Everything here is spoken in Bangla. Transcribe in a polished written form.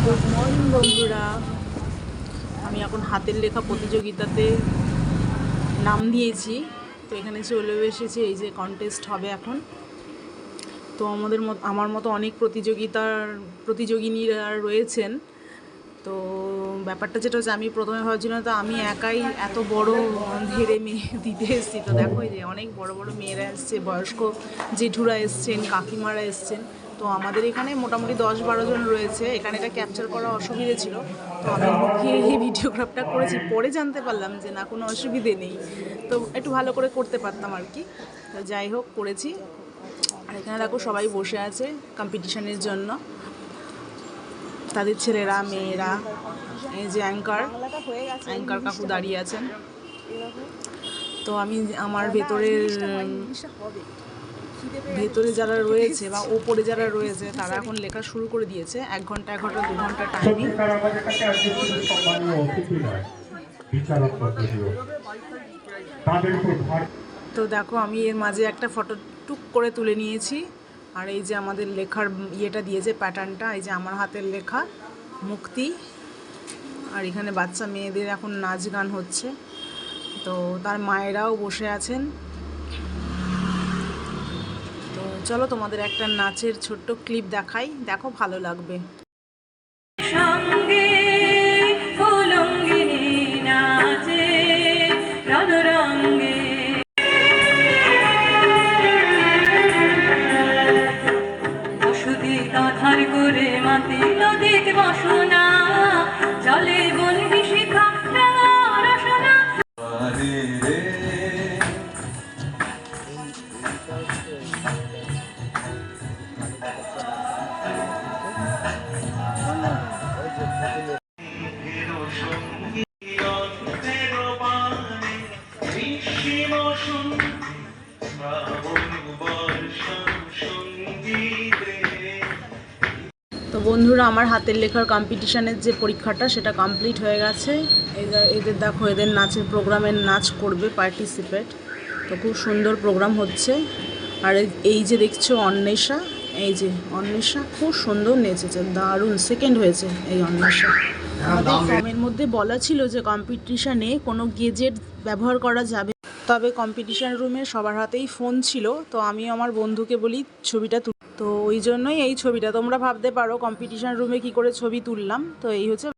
গুড মর্নিং বন্ধুরা, আমি এখন হাতের লেখা প্রতিযোগিতাতে নাম দিয়েছি। তো এখানে চলে এসেছি, এই যে কন্টেস্ট হবে এখন। তো আমার মতো অনেক প্রতিযোগিনীরা রয়েছেন। তো ব্যাপারটা যেটা হচ্ছে, আমি প্রথমে ভাবছিলাম তো আমি একাই এত বড় ধেড়ে মেয়ে দিতে এসেছি। তো দেখো এই যে অনেক বড় বড় মেয়েরা এসছে, বয়স্ক জেঠুরা এসছেন, কাকিমারা এসছেন। তো আমাদের এখানে মোটামুটি 10-12 জন রয়েছে। এখানে এটা ক্যাপচার করা অসুবিধে ছিল, তো আমি লুকিয়ে এই ভিডিওগ্রাফটা করেছি। পরে জানতে পারলাম যে না, কোনো অসুবিধে নেই, তো একটু ভালো করে করতে পারতাম আর কি। তো যাই হোক, করেছি। আর এখানে দেখো সবাই বসে আছে কম্পিটিশনের জন্য, তাদের ছেলেরা, মেয়েরা। এই যে অ্যাঙ্কার কাকু দাঁড়িয়ে আছেন। তো আমি আমার ভেতরে যারা রয়েছে বা ওপরে যারা রয়েছে তারা এখন লেখা শুরু করে দিয়েছে। 1 ঘন্টা 1 ঘন্টা 2 ঘন্টা টাইমিং। তো দেখো আমি এর মাঝে একটা ফটো টুক করে তুলে নিয়েছি। আর এই যে আমাদের লেখার ইয়েটা দিয়েছে, প্যাটার্নটা, এই যে আমার হাতের লেখা মুক্তি। আর এখানে বাচ্চা মেয়েদের এখন নাচ গান হচ্ছে। তো তার মায়েরাও বসে আছেন। তো চলো তোমাদের একটা নাচের ছোট্ট ক্লিপ দেখাই, দেখো ভালো লাগবে। তো বন্ধুরা, আমার হাতের লেখার কম্পিটিশানের যে পরীক্ষাটা সেটা কমপ্লিট হয়ে গেছে। এদের দেখো, এদের নাচের প্রোগ্রামের নাচ করবে পার্টিসিপেট। তো খুব সুন্দর প্রোগ্রাম হচ্ছে। আর এই যে দেখছো অন্বেষা, এই যে অন্বেষা খুব সুন্দর নেচেছে, দারুণ সেকেন্ড হয়েছে এই অন্বেষা। আমাদের ফর্মের মধ্যে বলা ছিল যে কম্পিটিশানে কোনো গেজেট ব্যবহার করা যাবে, তবে কম্পিটিশান রুমে সবার হাতেই ফোন ছিল। তো আমি আমার বন্ধুকে বলি ছবিটা তো ওই জন্যই এই ছবিটা। তোমরা ভাবতে পারো কম্পিটিশান রুমে কি করে ছবি তুললাম। তো এই হচ্ছে